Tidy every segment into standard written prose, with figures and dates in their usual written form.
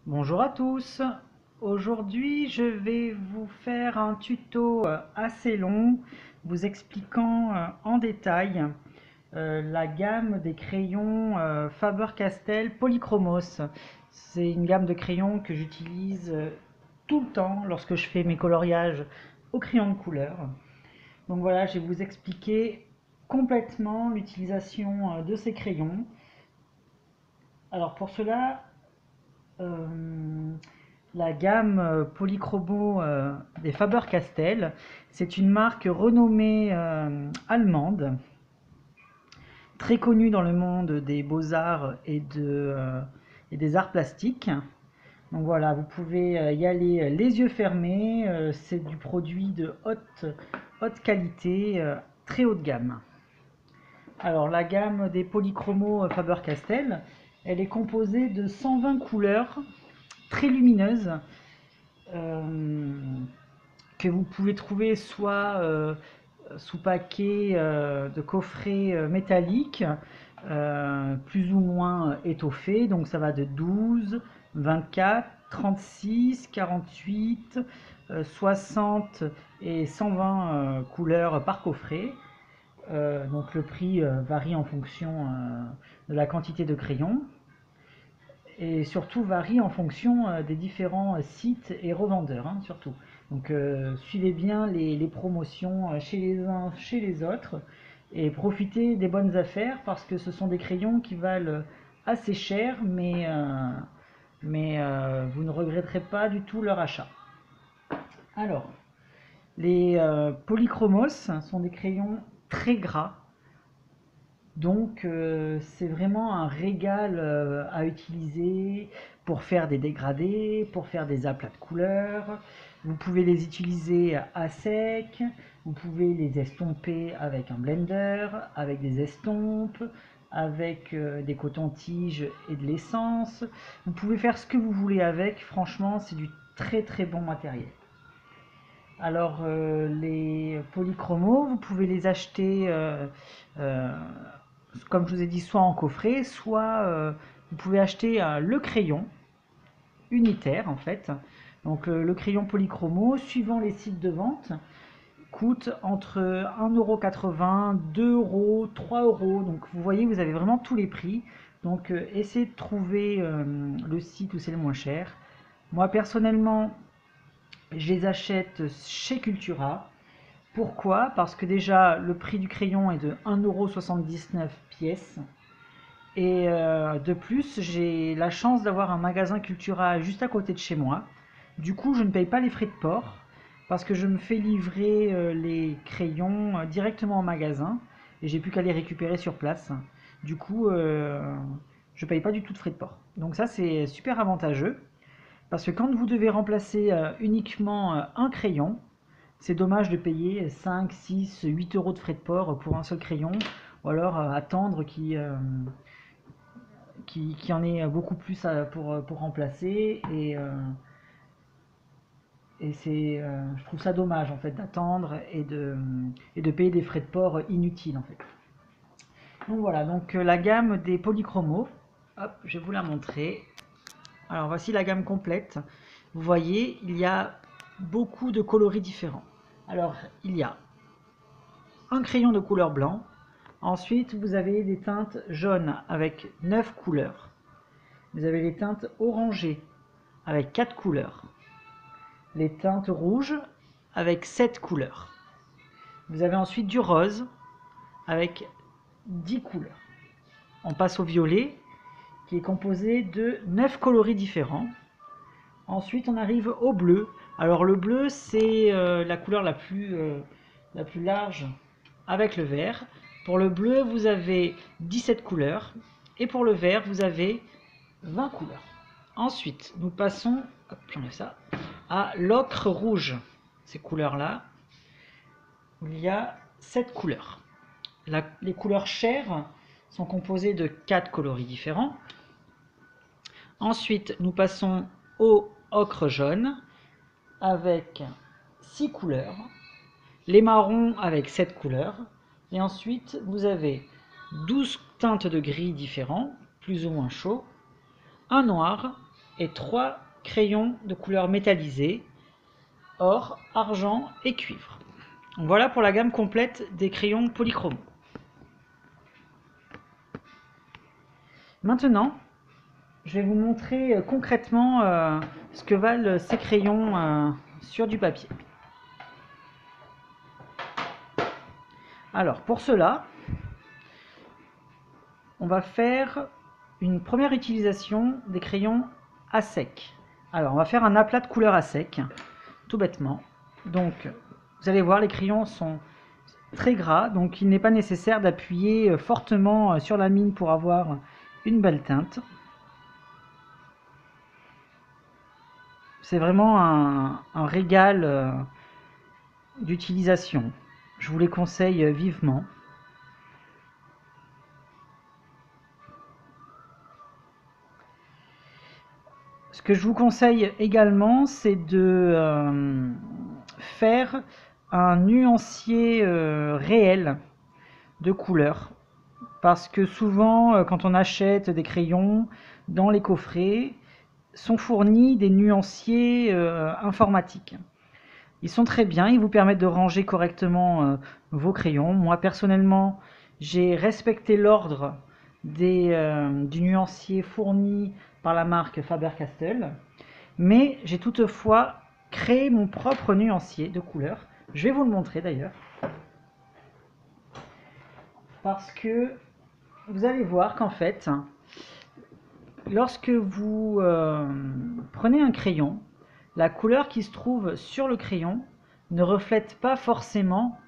Bonjour à tous. Aujourd'hui, je vais vous faire un tuto assez long, vous expliquant en détail la gamme des crayons Faber-Castell Polychromos. C'est une gamme de crayons que j'utilise tout le temps lorsque je fais mes coloriages au crayon de couleur. Donc voilà, je vais vous expliquer complètement l'utilisation de ces crayons. Alors pour cela, euh, la gamme Polychromo des Faber-Castell, c'est une marque renommée allemande, très connue dans le monde des beaux-arts et des arts plastiques. Donc voilà, vous pouvez y aller les yeux fermés, c'est du produit de haute qualité, très haut de gamme. Alors la gamme des Polychromo Faber-Castell, elle est composée de 120 couleurs très lumineuses, euh, que vous pouvez trouver soit sous paquet de coffrets métalliques, plus ou moins étoffés. Donc ça va de 12, 24, 36, 48, 60 et 120 couleurs par coffret. Donc le prix varie en fonction de la quantité de crayons et surtout varie en fonction des différents sites et revendeurs, hein, surtout. Donc suivez bien les promotions chez les uns, chez les autres, et profitez des bonnes affaires parce que ce sont des crayons qui valent assez cher, mais vous ne regretterez pas du tout leur achat. Alors, les polychromos sont des crayons très gras, donc c'est vraiment un régal à utiliser pour faire des dégradés, pour faire des aplats de couleurs. Vous pouvez les utiliser à sec, vous pouvez les estomper avec un blender, avec des estompes, avec des cotons-tiges et de l'essence. Vous pouvez faire ce que vous voulez avec, franchement c'est du très très bon matériel. Alors les polychromos, vous pouvez les acheter euh, comme je vous ai dit, soit en coffret, soit vous pouvez acheter le crayon unitaire en fait. Donc le crayon polychromo, suivant les sites de vente, coûte entre 1,80 €, 2 €, 3 €. Donc vous voyez, vous avez vraiment tous les prix. Donc essayez de trouver le site où c'est le moins cher. Moi personnellement, je les achète chez Cultura. Pourquoi? Parce que déjà le prix du crayon est de 1,79 € pièce. Et de plus, j'ai la chance d'avoir un magasin Cultura juste à côté de chez moi. Du coup, je ne paye pas les frais de port parce que je me fais livrer les crayons directement au magasin et j'ai plus qu'à les récupérer sur place. Du coup, je ne paye pas du tout de frais de port. Donc ça, c'est super avantageux parce que quand vous devez remplacer uniquement un crayon, c'est dommage de payer 5, 6, 8 euros de frais de port pour un seul crayon ou alors attendre qui en ait beaucoup plus pour remplacer. Et je trouve ça dommage en fait d'attendre et de payer des frais de port inutiles en fait. Donc voilà, donc la gamme des polychromos, hop, je vais vous la montrer. Alors voici la gamme complète. Vous voyez, il y a beaucoup de coloris différents. Alors il y a un crayon de couleur blanc. Ensuite, vous avez des teintes jaunes avec 9 couleurs. Vous avez les teintes orangées avec 4 couleurs. Les teintes rouges avec 7 couleurs. Vous avez ensuite du rose avec 10 couleurs. On passe au violet qui est composé de 9 coloris différents. Ensuite on arrive au bleu. Alors le bleu c'est la couleur la plus large avec le vert. Pour le bleu vous avez 17 couleurs et pour le vert vous avez 20 couleurs. Ensuite nous passons, hop, j'enlève ça, à l'ocre rouge. Ces couleurs-là, il y a 7 couleurs. Les couleurs chères sont composées de 4 coloris différents. Ensuite, nous passons au ocre jaune avec 6 couleurs. Les marrons avec 7 couleurs. Et ensuite, vous avez 12 teintes de gris différents, plus ou moins chauds. Un noir, et 3 crayons de couleur métallisée, or, argent et cuivre. Donc voilà pour la gamme complète des crayons polychromos. Maintenant, je vais vous montrer concrètement ce que valent ces crayons sur du papier. Alors pour cela, on va faire une première utilisation des crayons à sec. Alors on va faire un aplat de couleur à sec, tout bêtement. Donc vous allez voir, les crayons sont très gras, donc il n'est pas nécessaire d'appuyer fortement sur la mine pour avoir une belle teinte. C'est vraiment un régal d'utilisation. Je vous les conseille vivement. Ce que je vous conseille également, c'est de faire un nuancier réel de couleurs. Parce que souvent, quand on achète des crayons dans les coffrets, sont fournis des nuanciers informatiques. Ils sont très bien, ils vous permettent de ranger correctement vos crayons. Moi personnellement, j'ai respecté l'ordre du nuancier fourni par la marque Faber-Castell, mais j'ai toutefois créé mon propre nuancier de couleurs. Je vais vous le montrer d'ailleurs, parce que vous allez voir qu'en fait, lorsque vous prenez un crayon, la couleur qui se trouve sur le crayon ne reflète pas forcément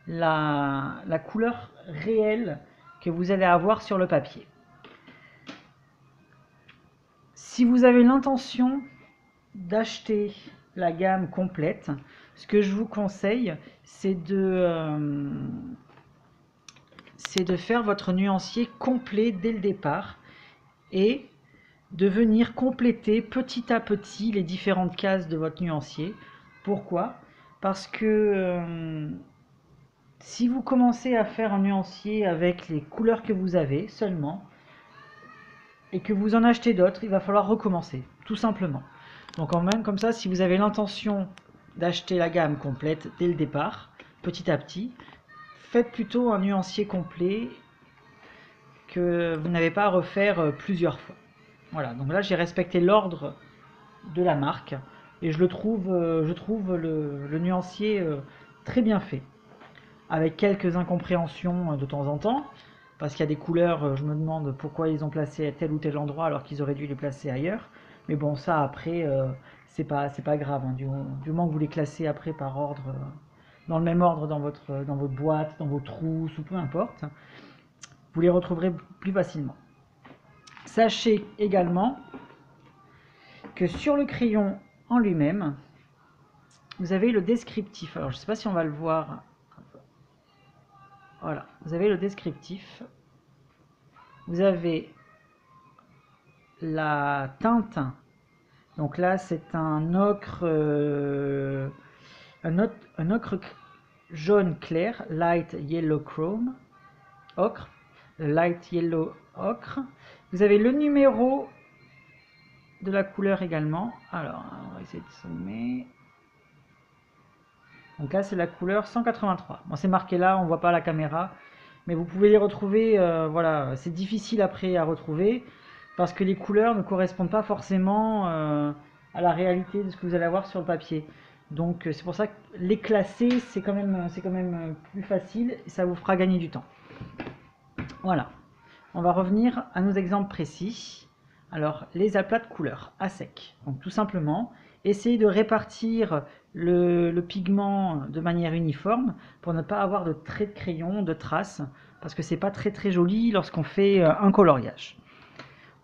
la couleur réelle que vous allez avoir sur le papier. Si vous avez l'intention d'acheter la gamme complète, ce que je vous conseille, c'est de faire votre nuancier complet dès le départ et de venir compléter petit à petit les différentes cases de votre nuancier. Pourquoi? Parce que si vous commencez à faire un nuancier avec les couleurs que vous avez seulement, et que vous en achetez d'autres, il va falloir recommencer, tout simplement. Donc en même comme ça, si vous avez l'intention d'acheter la gamme complète dès le départ, petit à petit, faites plutôt un nuancier complet que vous n'avez pas à refaire plusieurs fois. Voilà, donc là j'ai respecté l'ordre de la marque et je trouve le nuancier très bien fait, avec quelques incompréhensions de temps en temps, parce qu'il y a des couleurs, je me demande pourquoi ils ont placé à tel ou tel endroit alors qu'ils auraient dû les placer ailleurs. Mais bon, ça après, c'est pas grave, hein, du moment que vous les classez après par ordre, dans le même ordre dans votre boîte, dans vos trousses ou peu importe, vous les retrouverez plus facilement. Sachez également que sur le crayon en lui-même, vous avez le descriptif. Alors je ne sais pas si on va le voir. Voilà, vous avez le descriptif. Vous avez la teinte. Donc là, c'est un ocre, un ocre jaune clair, light yellow chrome, ocre, light yellow ocre. Vous avez le numéro de la couleur également. Alors, on va essayer de zoomer. Donc là, c'est la couleur 183. Bon, c'est marqué là, on voit pas la caméra, mais vous pouvez les retrouver. Voilà, c'est difficile après à retrouver parce que les couleurs ne correspondent pas forcément à la réalité de ce que vous allez avoir sur le papier. Donc c'est pour ça que les classer, c'est quand même plus facile et ça vous fera gagner du temps. Voilà. On va revenir à nos exemples précis. Alors, les aplats de couleurs à sec. Donc tout simplement, essayez de répartir le pigment de manière uniforme pour ne pas avoir de traits de crayon, de traces, parce que c'est pas très joli lorsqu'on fait un coloriage.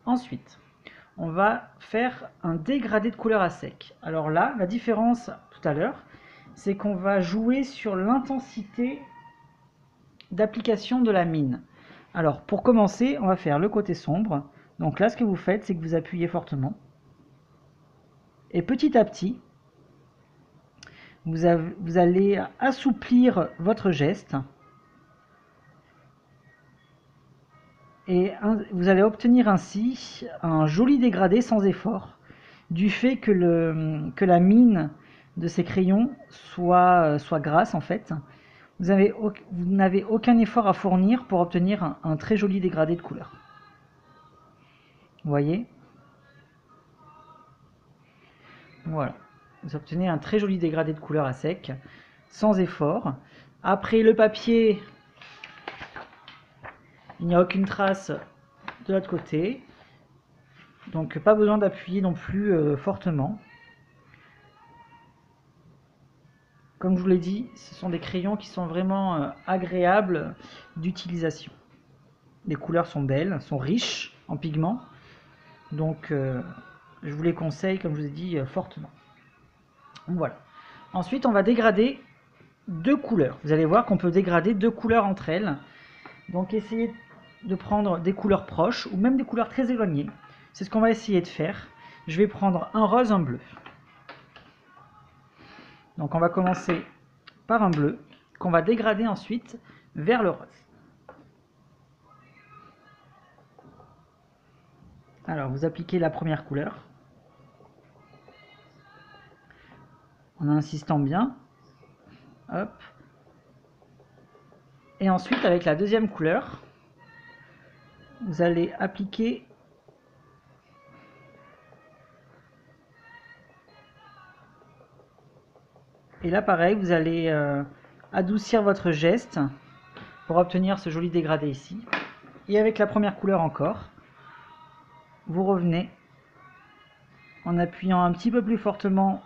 Ensuite, on va faire un dégradé de couleur à sec. Alors là, la différence tout à l'heure, c'est qu'on va jouer sur l'intensité d'application de la mine. Alors pour commencer, on va faire le côté sombre. Donc là, ce que vous faites, c'est que vous appuyez fortement. Et petit à petit, vous allez assouplir votre geste. Et vous allez obtenir ainsi un joli dégradé sans effort. du fait que la mine de ces crayons soit grasse en fait. Vous n'avez aucun effort à fournir pour obtenir un très joli dégradé de couleur. Vous voyez? Voilà. Vous obtenez un très joli dégradé de couleur à sec, sans effort. Après le papier, il n'y a aucune trace de l'autre côté. Donc pas besoin d'appuyer non plus fortement. Comme je vous l'ai dit, ce sont des crayons qui sont vraiment agréables d'utilisation. Les couleurs sont belles, sont riches en pigments. Donc je vous les conseille, comme je vous ai dit, fortement. Donc, voilà. Ensuite, on va dégrader deux couleurs. Vous allez voir qu'on peut dégrader deux couleurs entre elles. Donc essayez de prendre des couleurs proches ou même des couleurs très éloignées. C'est ce qu'on va essayer de faire. Je vais prendre un rose, un bleu. Donc on va commencer par un bleu qu'on va dégrader ensuite vers le rose. Alors vous appliquez la première couleur en insistant bien. Hop. Et ensuite avec la deuxième couleur, vous allez appliquer et là pareil, vous allez adoucir votre geste pour obtenir ce joli dégradé ici. Et avec la première couleur encore, vous revenez en appuyant un petit peu plus fortement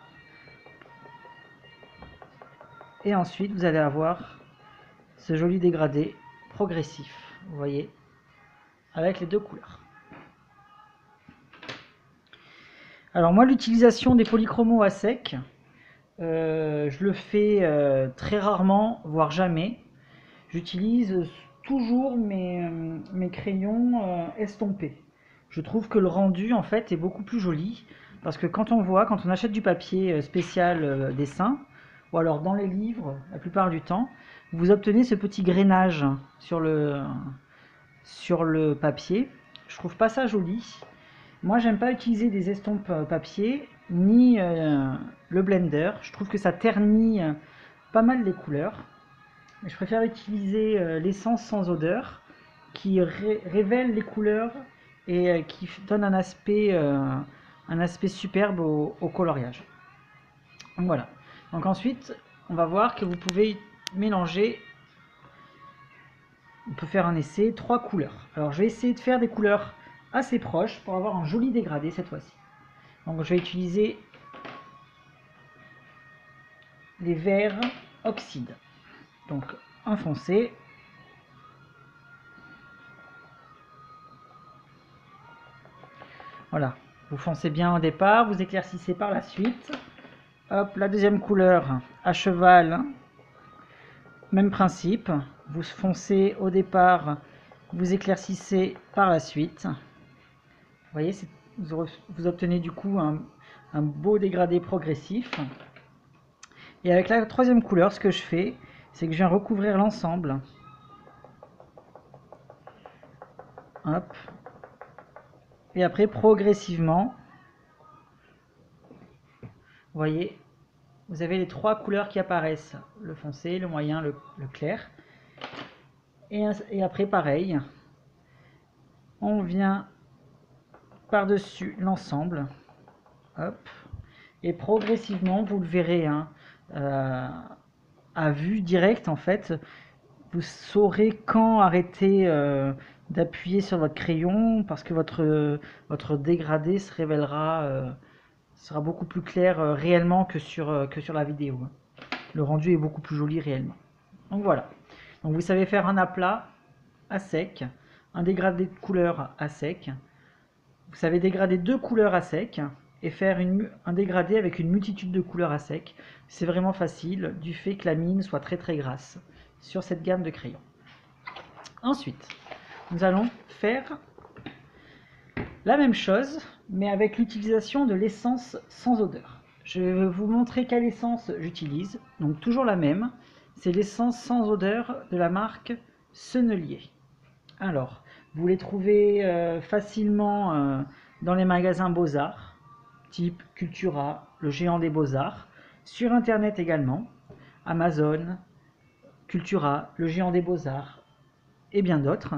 et ensuite vous allez avoir ce joli dégradé progressif, vous voyez, avec les deux couleurs. Alors moi, l'utilisation des polychromos à sec, je le fais très rarement, voire jamais. J'utilise toujours mes crayons estompés. Je trouve que le rendu en fait est beaucoup plus joli parce que quand on achète du papier spécial dessin ou alors dans les livres, la plupart du temps, vous obtenez ce petit grainage sur le papier. Je trouve pas ça joli. Moi, j'aime pas utiliser des estompes papier ni le blender. Je trouve que ça ternit pas mal les couleurs. Je préfère utiliser l'essence sans odeur qui révèle les couleurs et qui donne un aspect superbe au coloriage. Donc voilà. Donc ensuite, on va voir que vous pouvez mélanger. On peut faire un essai, 3 couleurs. Alors je vais essayer de faire des couleurs assez proches pour avoir un joli dégradé cette fois-ci. Donc je vais utiliser les verts oxyde. Donc un foncé. Voilà, vous foncez bien au départ, vous éclaircissez par la suite. Hop, la deuxième couleur à cheval, même principe. Vous foncez au départ, vous éclaircissez par la suite. Vous voyez, vous obtenez du coup un beau dégradé progressif. Et avec la troisième couleur, ce que je fais, c'est que je viens recouvrir l'ensemble. Hop. Et après, progressivement, vous voyez, vous avez les trois couleurs qui apparaissent. Le foncé, le moyen, le clair. Et après, pareil, on vient par-dessus l'ensemble. Hop. Et progressivement, vous le verrez, hein, à vue directe, en fait, vous saurez quand arrêter d'appuyer sur votre crayon parce que votre dégradé se révélera, sera beaucoup plus clair réellement que sur la vidéo. Le rendu est beaucoup plus joli réellement. Donc voilà. Donc vous savez faire un aplat à sec, un dégradé de couleur à sec. Vous savez dégrader deux couleurs à sec et faire un dégradé avec une multitude de couleurs à sec. C'est vraiment facile du fait que la mine soit très très grasse sur cette gamme de crayons. Ensuite, nous allons faire la même chose, mais avec l'utilisation de l'essence sans odeur. Je vais vous montrer quelle essence j'utilise. Donc toujours la même, c'est l'essence sans odeur de la marque Sennelier. Alors, vous les trouvez facilement dans les magasins Beaux-Arts. type Cultura, le géant des beaux-arts, sur internet également, Amazon, Cultura, le géant des beaux-arts et bien d'autres.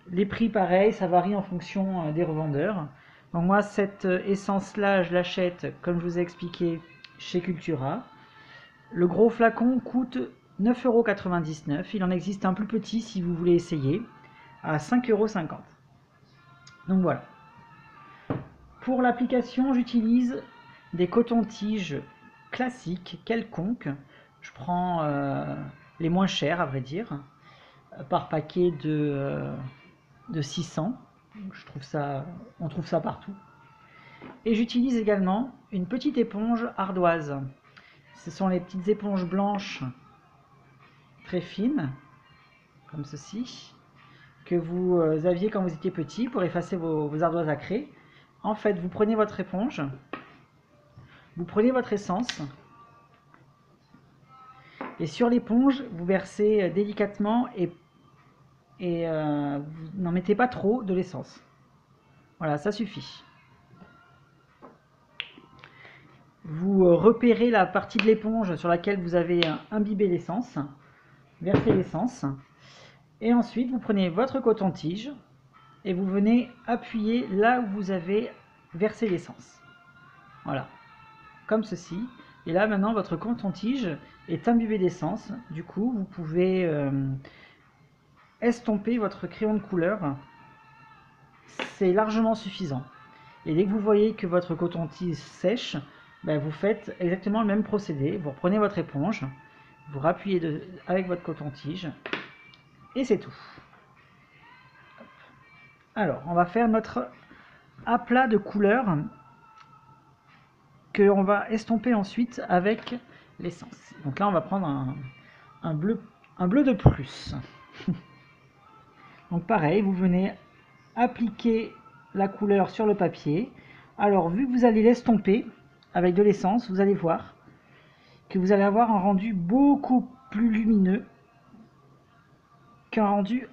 Les prix pareil, ça varie en fonction des revendeurs. Donc moi cette essence là je l'achète comme je vous ai expliqué chez Cultura. Le gros flacon coûte 9,99 €. Il en existe un plus petit si vous voulez essayer à 5,50 €. Donc voilà. Pour l'application, j'utilise des cotons-tiges classiques, quelconques. Je prends les moins chers, à vrai dire, par paquet de 600. On trouve ça partout. Et j'utilise également une petite éponge ardoise. Ce sont les petites éponges blanches très fines, comme ceci, que vous aviez quand vous étiez petit pour effacer vos ardoises à craie. En fait, vous prenez votre éponge, vous prenez votre essence, et sur l'éponge, vous versez délicatement et vous n'en mettez pas trop de l'essence. Voilà, ça suffit. Vous repérez la partie de l'éponge sur laquelle vous avez imbibé l'essence, versez l'essence, et ensuite vous prenez votre coton-tige et vous venez appuyer là où vous avez versé l'essence. Voilà, comme ceci. Et là maintenant votre coton-tige est imbibé d'essence. Du coup vous pouvez estomper votre crayon de couleur. C'est largement suffisant. Et dès que vous voyez que votre coton-tige sèche, ben vous faites exactement le même procédé. Vous reprenez votre éponge, vous rappuyez avec votre coton-tige et c'est tout. Alors, on va faire notre aplat de couleur que on va estomper ensuite avec l'essence. Donc là, on va prendre un bleu de Prusse. Donc pareil, vous venez appliquer la couleur sur le papier. Alors, vu que vous allez l'estomper avec de l'essence, vous allez voir que vous allez avoir un rendu beaucoup plus lumineux qu'un rendu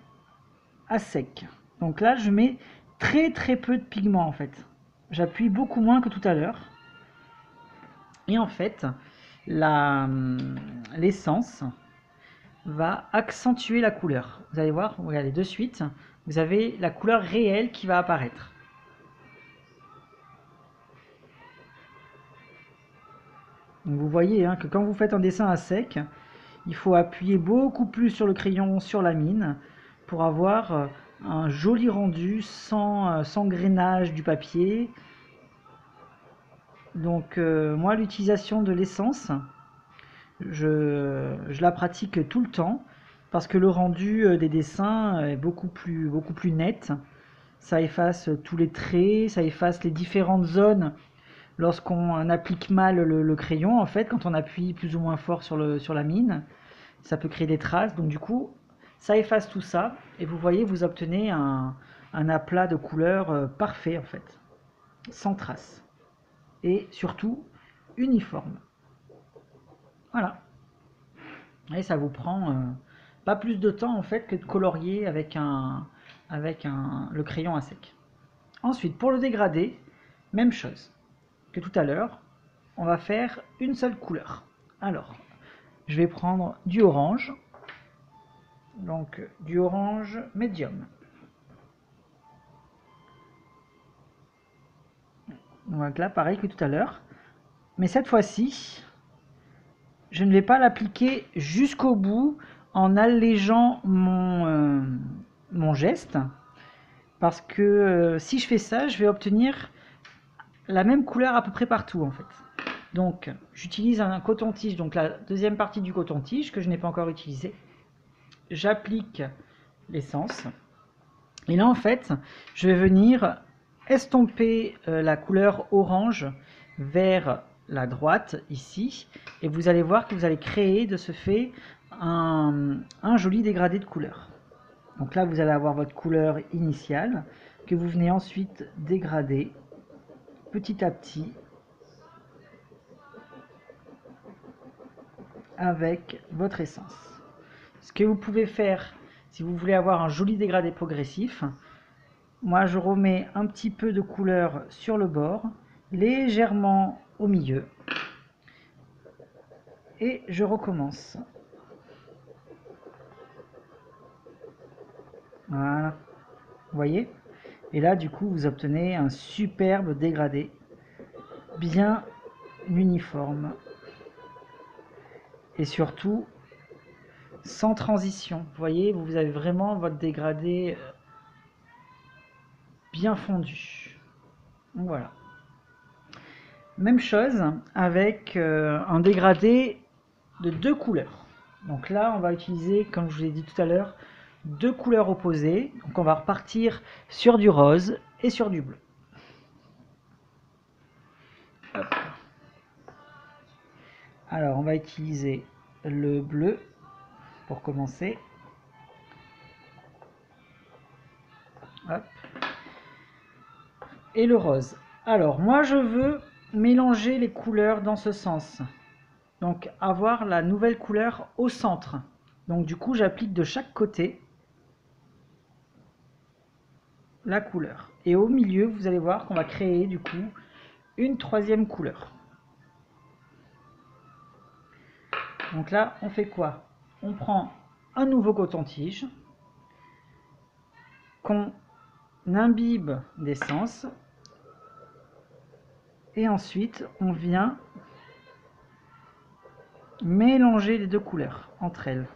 à sec. Donc là, je mets très peu de pigment en fait. J'appuie beaucoup moins que tout à l'heure. Et en fait, l'essence va accentuer la couleur. Vous allez voir, regardez de suite, vous avez la couleur réelle qui va apparaître. Donc vous voyez hein, que quand vous faites un dessin à sec, il faut appuyer beaucoup plus sur le crayon, sur la mine, pour avoir un joli rendu sans grainage du papier. Donc moi l'utilisation de l'essence, je la pratique tout le temps parce que le rendu des dessins est beaucoup plus net. Ça efface tous les traits, ça efface les différentes zones lorsqu'on applique mal le crayon. En fait, quand on appuie plus ou moins fort sur la mine, ça peut créer des traces. Donc du coup, ça efface tout ça et vous voyez, vous obtenez un aplat de couleur parfait en fait, sans traces. Et surtout uniforme. Voilà. Et ça vous prend pas plus de temps en fait que de colorier avec le crayon à sec. Ensuite, pour le dégradé, même chose que tout à l'heure, on va faire une seule couleur. Alors, je vais prendre du orange, donc du orange médium. Donc là, pareil que tout à l'heure. Mais cette fois-ci, je ne vais pas l'appliquer jusqu'au bout en allégeant mon geste. Parce que si je fais ça, je vais obtenir la même couleur à peu près partout en fait. Donc j'utilise un coton-tige, donc la deuxième partie du coton-tige que je n'ai pas encore utilisé. J'applique l'essence. Et là en fait, je vais venir estomper la couleur orange vers la droite ici. Et vous allez voir que vous allez créer de ce fait un joli dégradé de couleur. Donc là vous allez avoir votre couleur initiale que vous venez ensuite dégrader petit à petit avec votre essence. Ce que vous pouvez faire si vous voulez avoir un joli dégradé progressif, moi je remets un petit peu de couleur sur le bord légèrement au milieu et je recommence. Voilà, vous voyez? Et là, du coup, vous obtenez un superbe dégradé, bien uniforme. Et surtout, sans transition. Vous voyez, vous avez vraiment votre dégradé bien fondu. Donc voilà. Même chose avec un dégradé de 2 couleurs. Donc là, on va utiliser, comme je vous l'ai dit tout à l'heure, 2 couleurs opposées. Donc on va repartir sur du rose et sur du bleu. Hop. Alors on va utiliser le bleu pour commencer. Hop. Et le rose. Alors moi je veux mélanger les couleurs dans ce sens. Donc avoir la nouvelle couleur au centre. Donc du coup j'applique de chaque côté la couleur. Et au milieu vous allez voir qu'on va créer du coup une troisième couleur. Donc là on fait quoi? On prend un nouveau coton-tige qu'on imbibe d'essence et ensuite on vient mélanger les deux couleurs entre elles.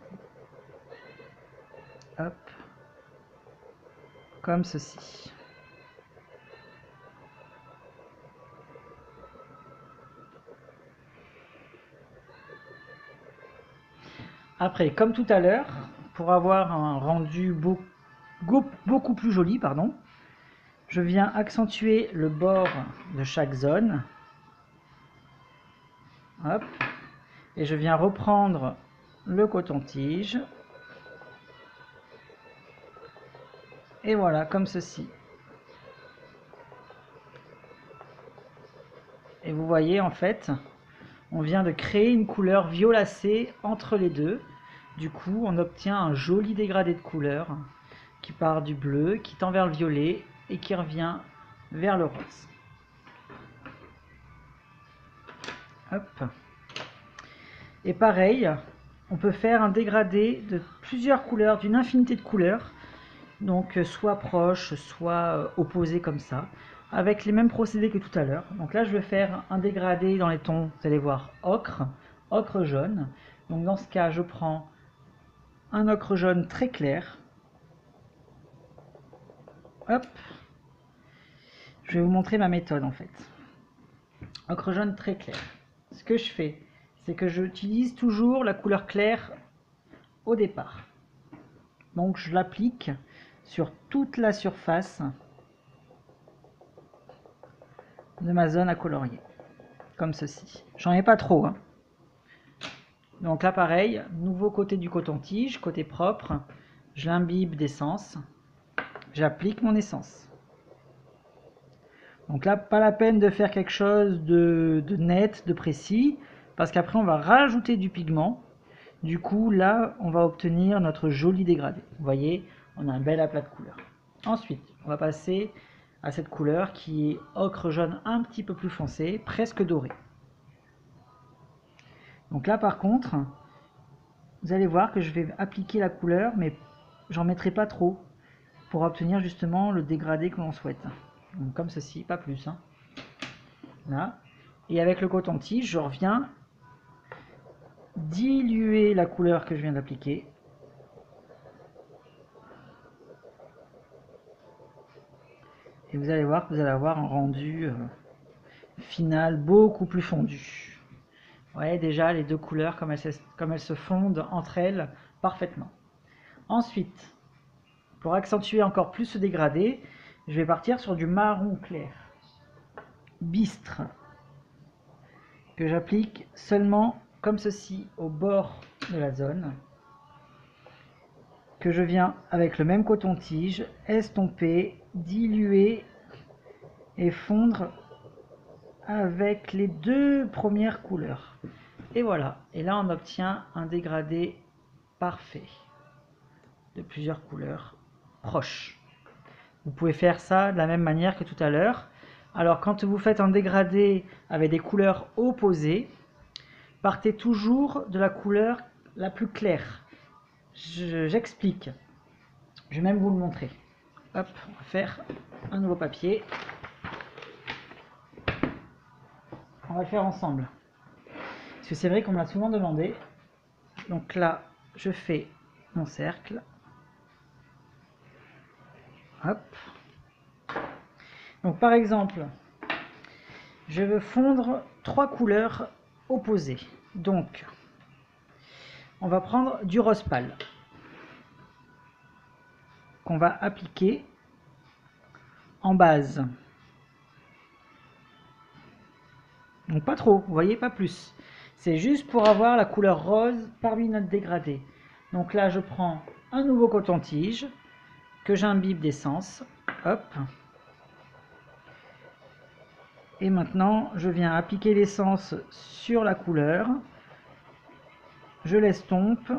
Hop, comme ceci. Après, comme tout à l'heure, pour avoir un rendu beaucoup plus joli, pardon, je viens accentuer le bord de chaque zone. Hop, et je viens reprendre le coton-tige. Et voilà, comme ceci. Et vous voyez, en fait, on vient de créer une couleur violacée entre les deux. Du coup, on obtient un joli dégradé de couleur qui part du bleu, qui tend vers le violet et qui revient vers le rose. Hop. Et pareil, on peut faire un dégradé de plusieurs couleurs, d'une infinité de couleurs, donc soit proches, soit opposés comme ça, avec les mêmes procédés que tout à l'heure. Donc là, je vais faire un dégradé dans les tons, vous allez voir, ocre, ocre jaune. Donc dans ce cas, je prends un ocre jaune très clair. Hop. Je vais vous montrer ma méthode en fait. Ocre jaune très clair. Ce que je fais, c'est que j'utilise toujours la couleur claire au départ. Donc je l'applique sur toute la surface de ma zone à colorier. Comme ceci. J'en ai pas trop. Hein. Donc là pareil, nouveau côté du coton-tige, côté propre. Je l'imbibe d'essence. J'applique mon essence. Donc là, pas la peine de faire quelque chose de net, de précis, parce qu'après on va rajouter du pigment. Du coup, là, on va obtenir notre joli dégradé. Vous voyez, on a un bel aplat de couleurs. Ensuite, on va passer à cette couleur qui est ocre jaune un petit peu plus foncé, presque doré. Donc là, par contre, vous allez voir que je vais appliquer la couleur, mais j'en mettrai pas trop, pour obtenir justement le dégradé que l'on souhaite. Donc, comme ceci, pas plus. Hein. Là. Et avec le coton-tige, je reviens diluer la couleur que je viens d'appliquer. Et vous allez voir que vous allez avoir un rendu final beaucoup plus fondu. Vous voyez déjà les deux couleurs comme elles se fondent entre elles parfaitement. Ensuite, pour accentuer encore plus ce dégradé, je vais partir sur du marron clair, bistre, que j'applique seulement comme ceci au bord de la zone, que je viens avec le même coton-tige estomper, diluer et fondre avec les deux premières couleurs. Et voilà, et là on obtient un dégradé parfait de plusieurs couleurs proches. Vous pouvez faire ça de la même manière que tout à l'heure, Alors quand vous faites un dégradé avec des couleurs opposées, partez toujours de la couleur la plus claire. J'explique. Je vais même vous le montrer. Hop, on va faire un nouveau papier. On va le faire ensemble. Parce que c'est vrai qu'on me l'a souvent demandé. Donc là, je fais mon cercle. Hop. Donc par exemple, je veux fondre 3 couleurs opposées. Donc, on va prendre du rose pâle qu'on va appliquer en base. Donc pas trop, vous voyez, pas plus. C'est juste pour avoir la couleur rose parmi notre dégradé. Donc là, je prends un nouveau coton-tige que j'imbibe d'essence. Hop. Et maintenant, je viens appliquer l'essence sur la couleur. Je l'estompe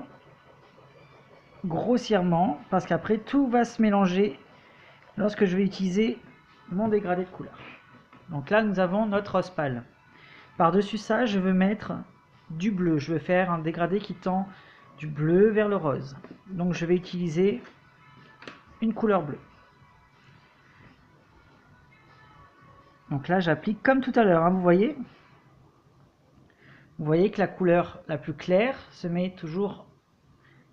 grossièrement parce qu'après tout va se mélanger lorsque je vais utiliser mon dégradé de couleur. Donc là, nous avons notre rose pâle. Par-dessus ça, je veux mettre du bleu. Je veux faire un dégradé qui tend du bleu vers le rose. Donc je vais utiliser une couleur bleue. Donc là, j'applique comme tout à l'heure, hein, vous voyez. Vous voyez que la couleur la plus claire se met toujours,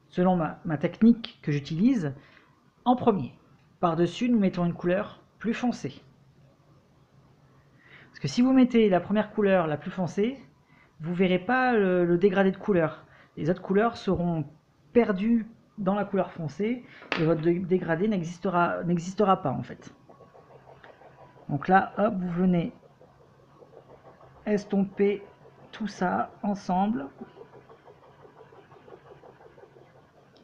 selon ma technique que j'utilise, en premier. Par-dessus, nous mettons une couleur plus foncée. Parce que si vous mettez la première couleur la plus foncée, vous ne verrez pas le dégradé de couleur. Les autres couleurs seront perdues dans la couleur foncée et votre dégradé n'existera pas en fait. Donc là, hop, vous venez estomper tout ça ensemble,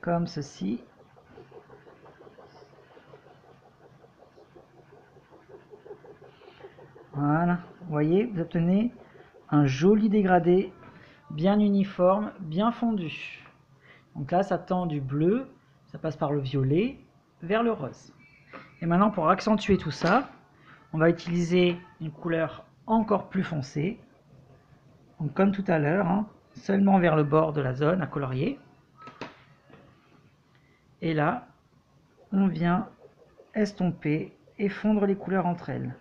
comme ceci. Voilà, vous voyez, vous obtenez un joli dégradé, bien uniforme, bien fondu. Donc là, ça tend du bleu, ça passe par le violet, vers le rose. Et maintenant, pour accentuer tout ça, on va utiliser une couleur encore plus foncée. Donc comme tout à l'heure, hein, seulement vers le bord de la zone à colorier. Et là, on vient estomper et fondre les couleurs entre elles.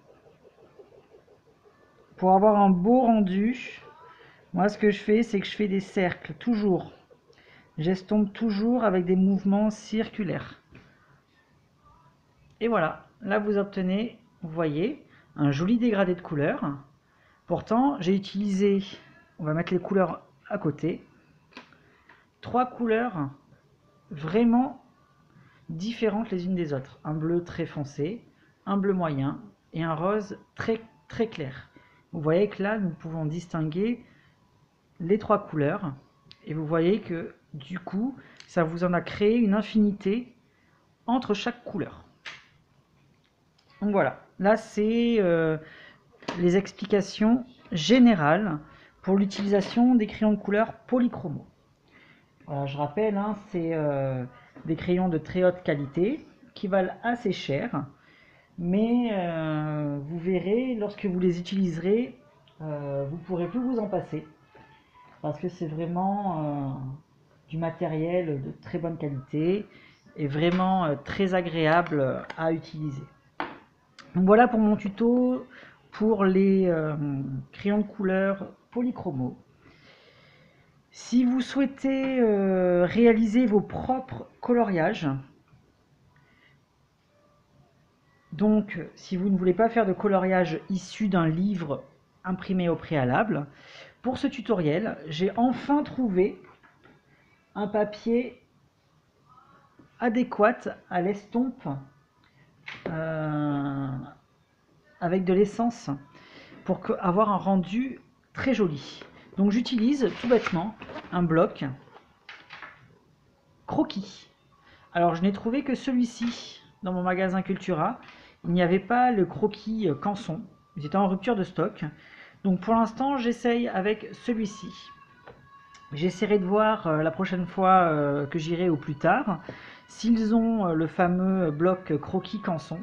Pour avoir un beau rendu, moi ce que je fais, c'est que je fais des cercles, toujours. J'estompe toujours avec des mouvements circulaires. Et voilà, là vous obtenez, vous voyez, un joli dégradé de couleurs. Pourtant, j'ai utilisé, on va mettre les couleurs à côté, 3 couleurs vraiment différentes les unes des autres. Un bleu très foncé, un bleu moyen et un rose très très clair. Vous voyez que là, nous pouvons distinguer les 3 couleurs. Et vous voyez que du coup, ça vous en a créé une infinité entre chaque couleur. Donc voilà, là c'est les explications générales pour l'utilisation des crayons de couleur polychromaux. Voilà, je rappelle, hein, c'est des crayons de très haute qualité qui valent assez cher. Mais vous verrez, lorsque vous les utiliserez, vous ne pourrez plus vous en passer. Parce que c'est vraiment du matériel de très bonne qualité et vraiment très agréable à utiliser. Donc voilà pour mon tuto pour les crayons de couleur polychromaux. Si vous souhaitez réaliser vos propres coloriages, donc si vous ne voulez pas faire de coloriage issu d'un livre imprimé au préalable, pour ce tutoriel, j'ai enfin trouvé un papier adéquat à l'estompe avec de l'essence pour avoir un rendu très joli. Donc j'utilise tout bêtement un bloc croquis. Alors je n'ai trouvé que celui-ci dans mon magasin Cultura. Il n'y avait pas le croquis Canson. Ils étaient en rupture de stock. Donc pour l'instant j'essaye avec celui-ci. J'essaierai de voir la prochaine fois que j'irai au plus tard s'ils ont le fameux bloc croquis Canson.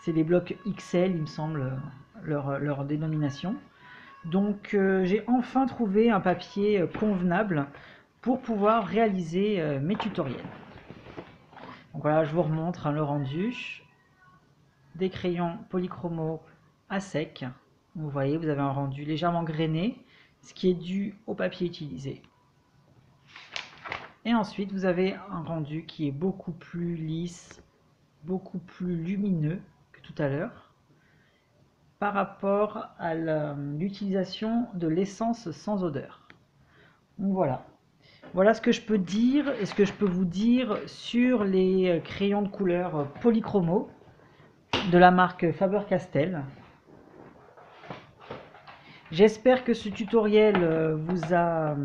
C'est des blocs XL il me semble leur dénomination. Donc j'ai enfin trouvé un papier convenable pour pouvoir réaliser mes tutoriels. Donc voilà, je vous remontre le rendu. Des crayons polychromos à sec. Vous voyez, vous avez un rendu légèrement grainé, ce qui est dû au papier utilisé. Et ensuite, vous avez un rendu qui est beaucoup plus lisse, beaucoup plus lumineux que tout à l'heure, par rapport à l'utilisation de l'essence sans odeur. Donc voilà. Voilà ce que je peux dire et ce que je peux vous dire sur les crayons de couleur polychromos de la marque Faber-Castell. J'espère que ce tutoriel vous a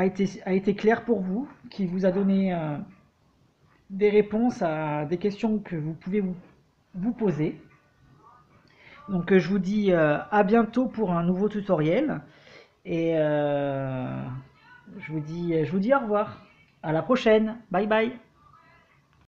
été clair pour vous, qui vous a donné des réponses à des questions que vous pouvez vous poser. Donc je vous dis à bientôt pour un nouveau tutoriel et je vous dis au revoir. À la prochaine. Bye bye.